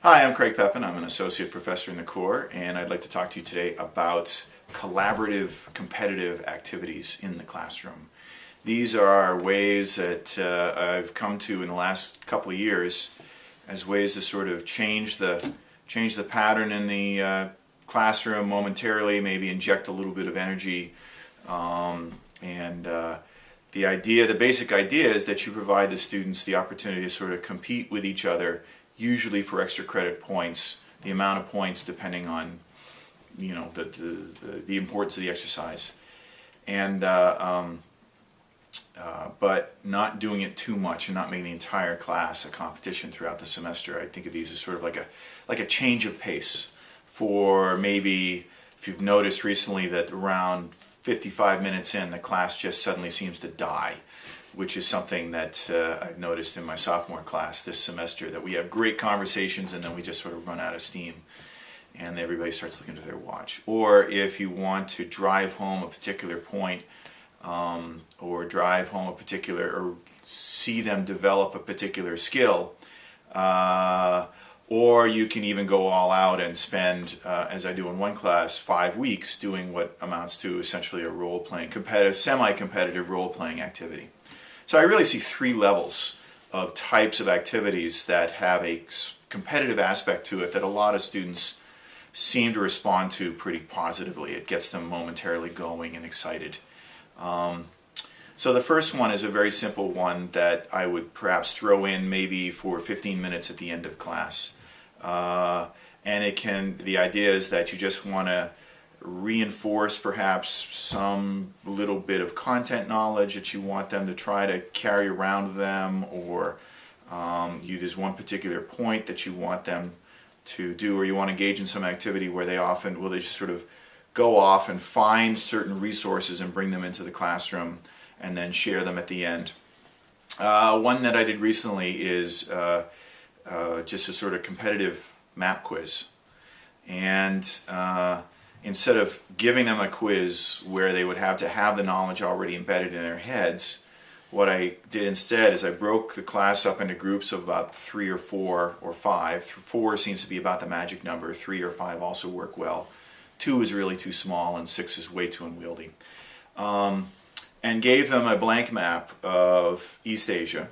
Hi, I'm Craig Pepin. I'm an associate professor in the Corps, and I'd like to talk to you today about collaborative, competitive activities in the classroom. These are ways that I've come to in the last couple of years as ways to sort of change the pattern in the classroom momentarily, maybe inject a little bit of energy, and the basic idea is that you provide the students the opportunity to sort of compete with each other, usually for extra credit points, the amount of points depending on, the importance of the exercise, and but not doing it too much and not making the entire class a competition throughout the semester. I think of these as sort of like a change of pace for maybe, if you've noticed recently that around 55 minutes in, the class just suddenly seems to die, which is something that I've noticed in my sophomore class this semester, that we have great conversations and then we just sort of run out of steam and everybody starts looking at their watch. Or if you want to drive home a particular point, or see them develop a particular skill, or you can even go all out and spend, as I do in one class, 5 weeks doing what amounts to essentially a role-playing, semi-competitive role-playing activity. So I really see three levels of types of activities that have a competitive aspect to it that a lot of students seem to respond to pretty positively. It gets them momentarily going and excited. So the first one is a very simple one that I would perhaps throw in maybe for 15 minutes at the end of class. And the idea is that you just want to reinforce perhaps some little bit of content knowledge that you want them to try to carry around with them, or there's one particular point that you want them to do, or you want to engage in some activity where they just sort of go off and find certain resources and bring them into the classroom and then share them at the end. One that I did recently is just a sort of competitive map quiz. And instead of giving them a quiz where they would have to have the knowledge already embedded in their heads, what I did instead is I broke the class up into groups of about 3 or 4 or 5. 4 seems to be about the magic number. 3 or 5 also work well. 2 is really too small, and 6 is way too unwieldy. And gave them a blank map of East Asia.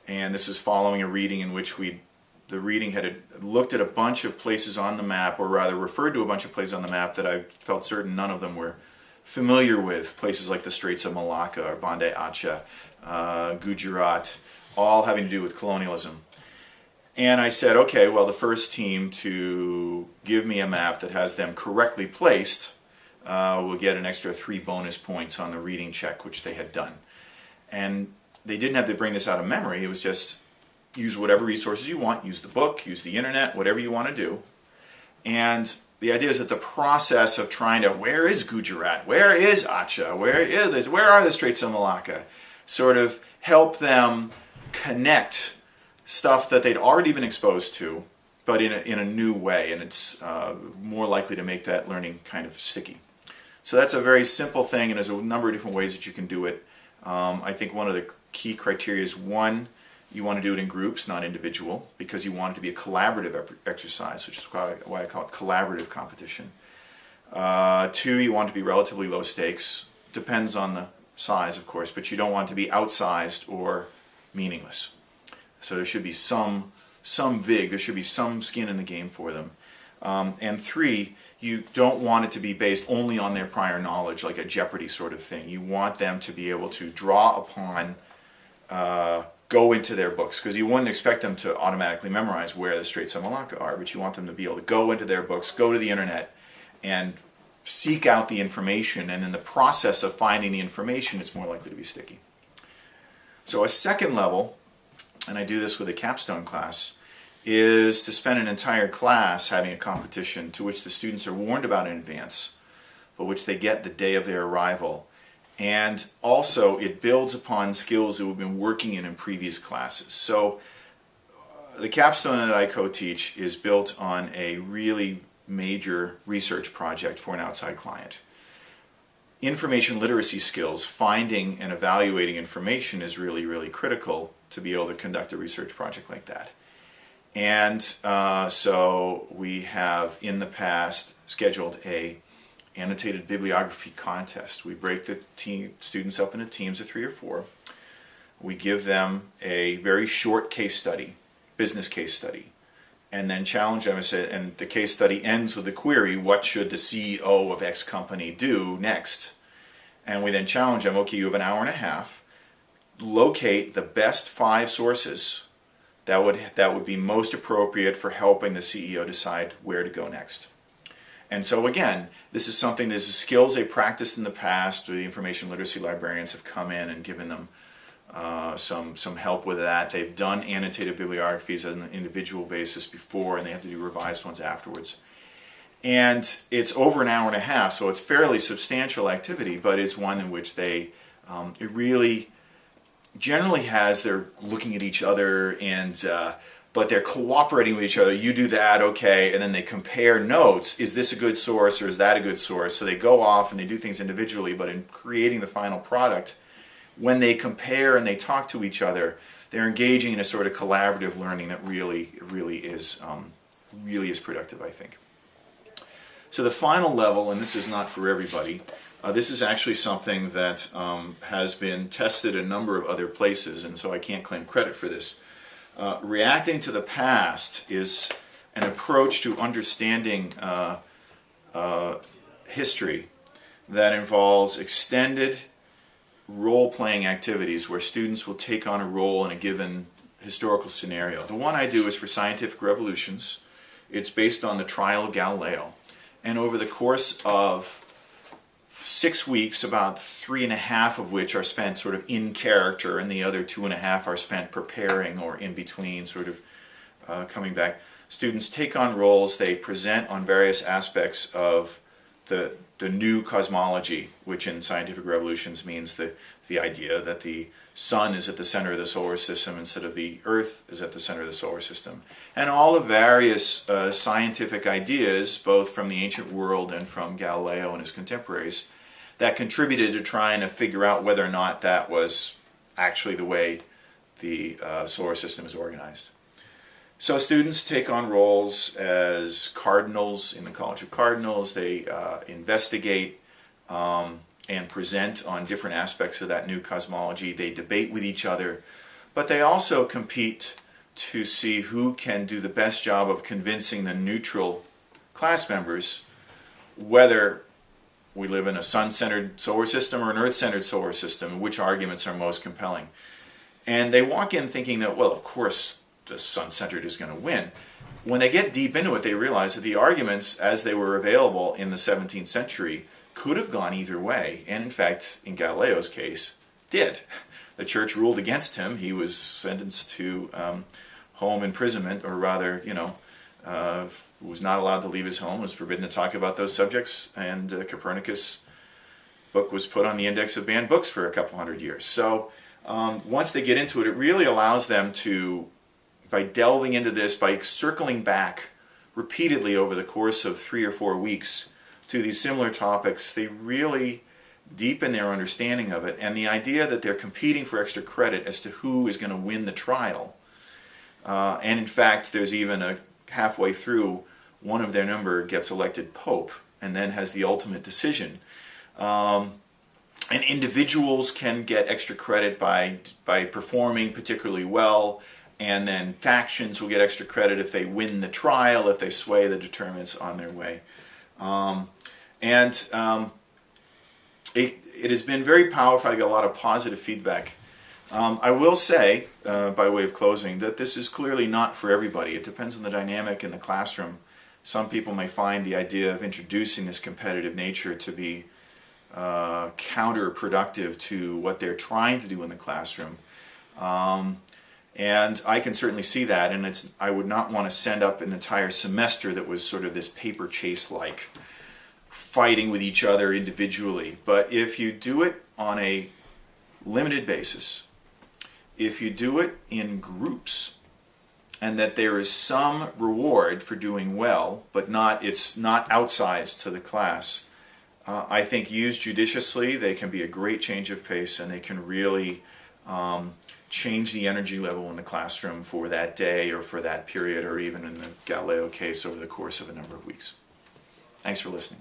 And this is following a reading in which the reading had looked at a bunch of places on the map, or rather referred to a bunch of places on the map that I felt certain none of them were familiar with. Places like the Straits of Malacca, or Banda Aceh, Gujarat, all having to do with colonialism. And I said, okay, well, the first team to give me a map that has them correctly placed will get an extra 3 bonus points on the reading check which they had done. And they didn't have to bring this out of memory. It was just use whatever resources you want, use the book, use the internet, whatever you want to do. And the idea is that the process of trying to, where is Gujarat, where is Aceh, where are the Straits of Malacca, sort of help them connect stuff that they'd already been exposed to, but in a new way, and it's more likely to make that learning kind of sticky. So that's a very simple thing, and there's a number of different ways that you can do it. I think one of the key criteria is, one, you want to do it in groups, not individual, because you want it to be a collaborative exercise, which is why I call it collaborative competition. 2, you want it to be relatively low stakes. Depends on the size, of course, but you don't want it to be outsized or meaningless. So there should be some vig, there should be some skin in the game for them. And 3, you don't want it to be based only on their prior knowledge, like a Jeopardy sort of thing. You want them to be able to draw upon, go into their books, because you wouldn't expect them to automatically memorize where the Straits of Malacca are, but you want them to be able to go into their books, go to the internet, and seek out the information, and in the process of finding the information, it's more likely to be sticky. So a second level, and I do this with a capstone class, is to spend an entire class having a competition to which the students are warned about in advance, but which they get the day of their arrival. And also it builds upon skills that we've been working in previous classes. So the capstone that I co-teach is built on a really major research project for an outside client. Information literacy skills, finding and evaluating information, is really, really critical to be able to conduct a research project like that. And so we have in the past scheduled a annotated bibliography contest. We break the students up into teams of 3 or 4. We give them a very short case study, business case study, and then challenge them. And the case study ends with the query, what should the CEO of X company do next? And we then challenge them, okay, you have an hour and a half, locate the best 5 sources that would be most appropriate for helping the CEO decide where to go next. And so again, this is something, this is skills they practiced in the past. The information literacy librarians have come in and given them some help with that. They've done annotated bibliographies on an individual basis before, and they have to do revised ones afterwards. And it's over an hour and a half, so it's fairly substantial activity, but it's one in which they, it really generally has, they're looking at each other and but they're cooperating with each other. You do that, okay, and then they compare notes. Is this a good source or is that a good source? So they go off and they do things individually, but in creating the final product, when they compare and they talk to each other, they're engaging in a sort of collaborative learning that really is productive, I think. So the final level, and this is not for everybody, this is actually something that has been tested a number of other places, and so I can't claim credit for this. Reacting to the past is an approach to understanding history that involves extended role-playing activities where students will take on a role in a given historical scenario. The one I do is for scientific revolutions. It's based on the trial of Galileo. And over the course of 6 weeks, about 3.5 of which are spent sort of in character, and the other 2.5 are spent preparing or in between, sort of coming back. Students take on roles, they present on various aspects of the new cosmology, which in scientific revolutions means the idea that the sun is at the center of the solar system instead of the earth is at the center of the solar system. And all the various scientific ideas, both from the ancient world and from Galileo and his contemporaries, that contributed to trying to figure out whether or not that was actually the way the solar system is organized. So students take on roles as cardinals in the College of Cardinals. They investigate and present on different aspects of that new cosmology. They debate with each other, but they also compete to see who can do the best job of convincing the neutral class members whether we live in a sun-centered solar system or an earth-centered solar system, which arguments are most compelling. And they walk in thinking that, well, of course, the sun-centered is going to win. When they get deep into it, they realize that the arguments, as they were available in the 17th century, could have gone either way, and in fact, in Galileo's case, did. The church ruled against him. He was sentenced to home imprisonment, or rather, was not allowed to leave his home, was forbidden to talk about those subjects, and Copernicus' book was put on the index of banned books for a couple hundred years. So once they get into it, it really allows them to, by delving into this, by circling back repeatedly over the course of 3 or 4 weeks to these similar topics, they really deepen their understanding of it. And the idea that they're competing for extra credit as to who is going to win the trial. And in fact, there's even a halfway through, one of their number gets elected pope and then has the ultimate decision. And individuals can get extra credit by performing particularly well, and then factions will get extra credit if they win the trial, if they sway the determinants on their way. It has been very powerful. I got a lot of positive feedback. I will say, by way of closing, that this is clearly not for everybody. It depends on the dynamic in the classroom. Some people may find the idea of introducing this competitive nature to be counterproductive to what they're trying to do in the classroom. And I can certainly see that, and I would not want to send up an entire semester that was sort of this paper chase-like, fighting with each other individually. But if you do it on a limited basis, if you do it in groups, and that there is some reward for doing well, but it's not outsized to the class, I think used judiciously, they can be a great change of pace, and they can really change the energy level in the classroom for that day or for that period, or even in the Galileo case over the course of a number of weeks. Thanks for listening.